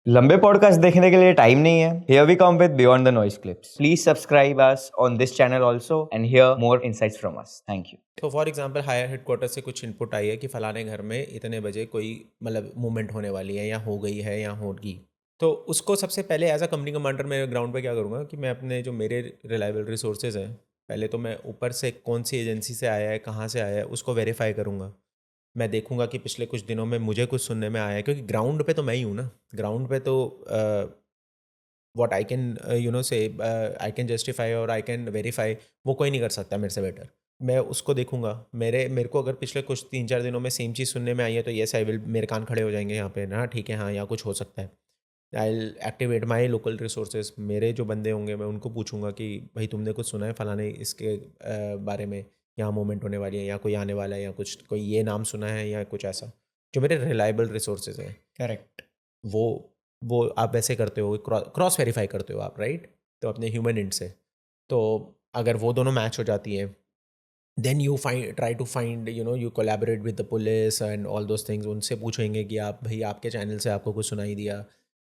लंबे पॉडकास्ट देखने के लिए टाइम नहीं है? Here we come with Beyond the Noise clips. Please subscribe us on this channel also and hear more insights from us. Thank you. तो for example higher headquarter से कुछ input आई है कि फलाने घर में इतने बजे कोई मतलब मूवमेंट होने वाली है या हो गई है या होगी। तो उसको सबसे पहले एज अ कंपनी कमांडर मैं ग्राउंड पे क्या करूँगा कि मैं अपने जो मेरे रिलायबल रिसोर्सेज हैं, पहले तो मैं ऊपर से कौन सी एजेंसी से आया है, कहाँ से आया है, उसको वेरीफाई करूँगा। मैं देखूंगा कि पिछले कुछ दिनों में मुझे कुछ सुनने में आया है, क्योंकि ग्राउंड पे तो मैं ही हूँ ना। ग्राउंड पे तो what I can say I can justify और आई कैन वेरीफाई, वो कोई नहीं कर सकता मेरे से बेटर। मैं उसको देखूंगा। मेरे को अगर पिछले कुछ 3-4 दिनों में सेम चीज़ सुनने में आई है तो येस आई विल, मेरे कान खड़े हो जाएंगे यहाँ पे ना, ठीक है हाँ यहाँ कुछ हो सकता है। I will activate my local resources. मेरे जो बंदे होंगे मैं उनको पूछूंगा कि भाई तुमने कुछ सुना है फलाने इसके बारे में, यहाँ मूवमेंट होने वाली है या कोई आने वाला है या कुछ, कोई ये नाम सुना है या कुछ ऐसा, जो मेरे रिलायबल रिसोर्सेज हैं। करेक्ट। वो आप वैसे करते हो, क्रॉस वेरीफाई करते हो आप, राइट। तो अपने ह्यूमन इंट से, तो अगर वो दोनों मैच हो जाती हैं, then you try to find you collaborate with the police and all those things. उनसे पूछेंगे कि आप भाई आपके चैनल से आपको कुछ सुनाई दिया,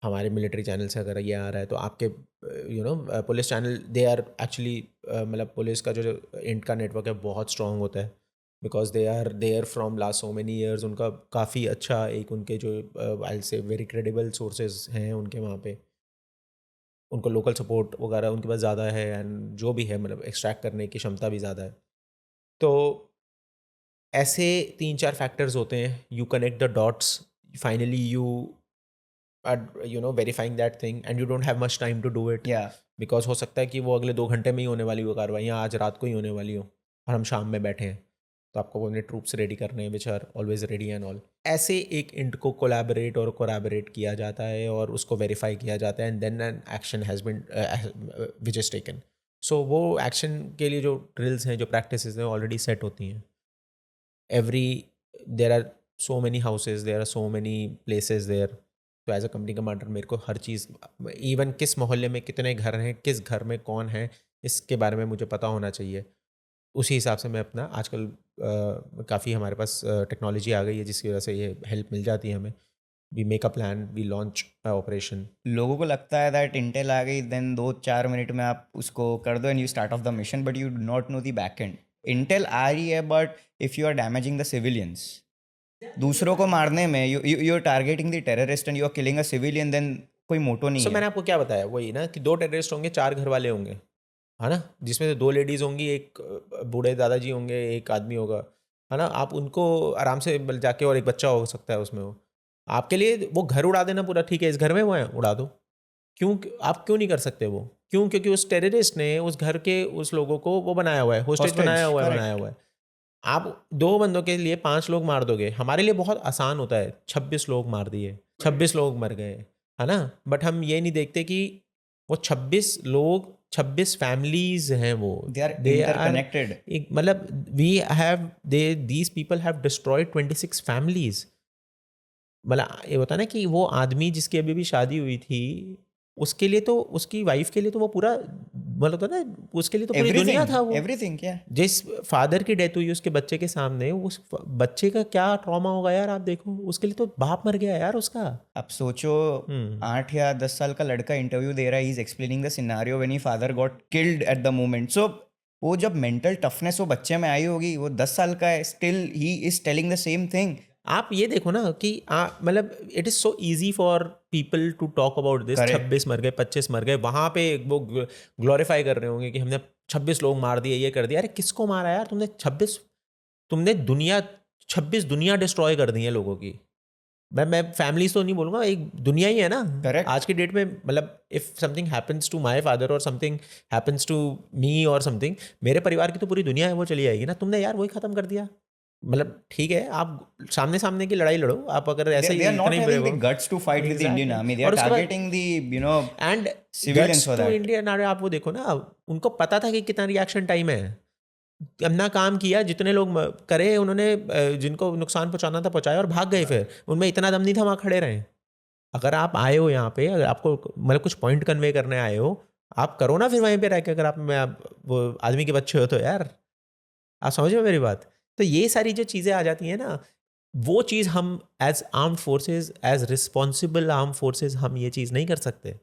हमारे मिलिट्री चैनल से अगर ये आ रहा है तो आपके police channel, they are actually मतलब पुलिस का जो इंट का नेटवर्क है बहुत स्ट्रॉन्ग होता है, because they are there from last so many years. उनका काफ़ी अच्छा एक उनके जो आई से वेरी क्रेडिबल सोर्सेज हैं उनके वहाँ पे, उनको लोकल सपोर्ट वगैरह उनके पास ज़्यादा है एंड जो भी है मतलब एक्सट्रैक्ट करने की क्षमता भी ज़्यादा है। तो ऐसे 3-4 फैक्टर्स होते हैं, you connect the dots, finally you are verifying that thing and you don't have much time to do it, या बिकॉज हो सकता है कि वो अगले 2 घंटे में ही होने वाली हो कार्रवाई, या आज रात को ही होने वाली हो और हम शाम में बैठे हैं, तो आपको अपने ट्रूप्स रेडी करने हैं which are always ready and all. ऐसे एक इंट को कोलैबोरेट और कोलैबोरेट किया जाता है और उसको वेरीफाई किया जाता है and then an action has been which is taken. So वो एक्शन के लिए जो ड्रिल्स हैं, जो प्रैक्टिस हैं, ऑलरेडी सेट होती हैं। Every there are so many houses, there are so many places there. तो एज अ कंपनी कमांडर मेरे को हर चीज़, इवन किस मोहल्ले में कितने घर हैं, किस घर में कौन है, इसके बारे में मुझे पता होना चाहिए। उसी हिसाब से मैं अपना आजकल काफ़ी हमारे पास टेक्नोलॉजी आ गई है जिसकी वजह से ये हेल्प मिल जाती है हमें। We make a plan, we launch operation. लोगों को लगता है दैट इंटेल आ गई देन 2-4 मिनट में आप उसको कर दो and you start off the mission, but you do not know the back end. Intel आ रही है but if you are damaging the civilians, दूसरों को मारने में you are targeting the terrorist and you are killing a civilian, then कोई motto नहीं सो है। मैंने आपको क्या बताया, वही ना कि 2 टेररिस्ट होंगे, 4 घर वाले होंगे, है ना, जिसमें से 2 लेडीज़ होंगी, एक बूढ़े दादाजी होंगे, एक आदमी होगा, है ना। आप उनको आराम से जाके, और एक बच्चा हो सकता है उसमें, वो आपके लिए वो घर उड़ा देना पूरा, ठीक है इस घर में वो है उड़ा दो। क्यों? आप क्यों नहीं कर सकते वो? क्यों? क्योंकि उस टेररिस्ट ने उस घर के उस लोगों को वो बनाया हुआ है, होस्टेज बनाया हुआ है, बनाया हुआ है। आप 2 बंदों के लिए 5 लोग मार दोगे, हमारे लिए बहुत आसान होता है, 26 लोग मार दिए, 26 लोग मर गए, है ना। बट हम ये नहीं देखते कि वो 26 लोग, 26 फैमिलीज हैं वो, they are they are interconnected. मतलब we have they these people have destroyed 26 families. मतलब ये होता है ना कि वो आदमी जिसकी अभी भी शादी हुई थी, उसके लिए तो, उसकी वाइफ के लिए तो वो पूरा, मतलब होता है ना, उसके लिए तो पूरी दुनिया था वो। एवरीथिंग क्या। जिस फादर की डेथ हुई उसके बच्चे के सामने, उस बच्चे का क्या ट्रॉमा होगा यार, आप देखो, उसके लिए तो बाप मर गया यार उसका। अब सोचो, 8 या 10 साल का लड़का इंटरव्यू दे रहा है, he is explaining the scenario when he father got killed at the moment. So वो जब मेंटल टफनेस वो बच्चे में आई होगी, वो 10 साल का है, still he is telling the same thing. आप ये देखो ना कि मतलब it is so easy for people to talk about this, 26 मर गए, 25 मर गए, वहाँ पे वो ग्लोरीफाई कर रहे होंगे कि हमने 26 लोग मार दिए, ये कर दिया। अरे किसको मारा यार तुमने? 26, तुमने दुनिया, 26 दुनिया डिस्ट्रॉय कर दी है लोगों की। मैं फैमिलीज तो नहीं बोलूँगा, एक दुनिया ही है ना। Correct. आज की डेट में, मतलब if something happens to my father और समथिंग हैपन्स टू मी और समथिंग, मेरे परिवार की तो पूरी दुनिया है वो चली जाएगी ना। तुमने यार वही ख़त्म कर दिया। मतलब ठीक है, आप सामने सामने की लड़ाई लड़ो, आप अगर ऐसे They are ही not इतने ही having brave the हो। guts to fight with the Indian Exactly. army. They और are उसके बाद targeting the and civilians guts for to that. India नारे, आप वो देखो ना, उनको पता था कि कितना रिएक्शन टाइम है, अपना काम किया, जितने लोग करे उन्होंने, जिनको नुकसान पहुंचाना था पहुंचाया और भाग गए। फिर उनमें इतना दम नहीं था वहाँ खड़े रहें। अगर आप आए हो यहाँ पे, अगर आपको मतलब कुछ पॉइंट कन्वे करने आए हो, आप करो ना फिर वहीं पे रह के। अगर आप वो आदमी के बच्चे हो तो यार, आप समझ रहे हो मेरी बात। तो ये सारी जो चीज़ें आ जाती हैं ना, वो चीज़ हम as armed forces, as responsible arm forces हम ये चीज़ नहीं कर सकते।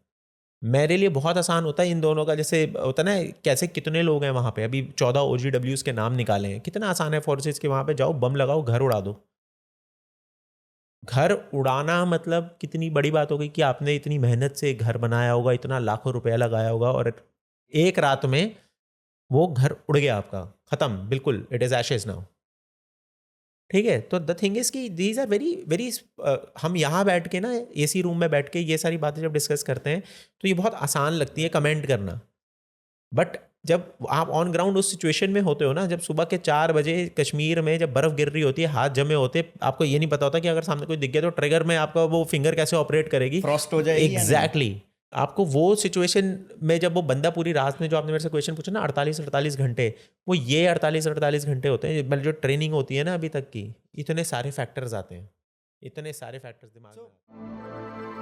मेरे लिए बहुत आसान होता है इन दोनों का, जैसे होता ना कैसे कितने लोग हैं वहाँ पे, अभी 14 OGWs के नाम निकाले हैं, कितना आसान है फोर्सेस के वहाँ पे जाओ, बम लगाओ, घर उड़ा दो। घर उड़ाना मतलब कितनी बड़ी बात हो गई कि आपने इतनी मेहनत से घर बनाया होगा, इतना लाखों रुपया लगाया होगा, और एक रात में वो घर उड़ गया आपका, ख़त्म, बिल्कुल, इट इज़ एशेज नाउ। ठीक है, तो द थिंग इज़ कि दीज आर वेरी वेरी, हम यहाँ बैठ के ना एसी रूम में बैठ के ये सारी बातें जब डिस्कस करते हैं तो ये बहुत आसान लगती है कमेंट करना, बट जब आप ऑन ग्राउंड उस सिचुएशन में होते हो ना, जब सुबह के 4 बजे कश्मीर में जब बर्फ़ गिर रही होती है, हाथ जमे होते, आपको ये नहीं पता होता कि अगर सामने कोई दिख गया तो ट्रिगर में आपका वो फिंगर कैसे ऑपरेट करेगी, फ्रॉस्ट हो जाएगी या नहीं? एग्जैक्टली। आपको वो सिचुएशन में जब वो बंदा पूरी रात में, जो आपने मेरे से क्वेश्चन पूछा ना 48-48 घंटे, वो ये 48-48 घंटे होते हैं, मतलब जो ट्रेनिंग होती है ना अभी तक की, इतने सारे फैक्टर्स आते हैं, इतने सारे फैक्टर्स दिमाग में आते हैं।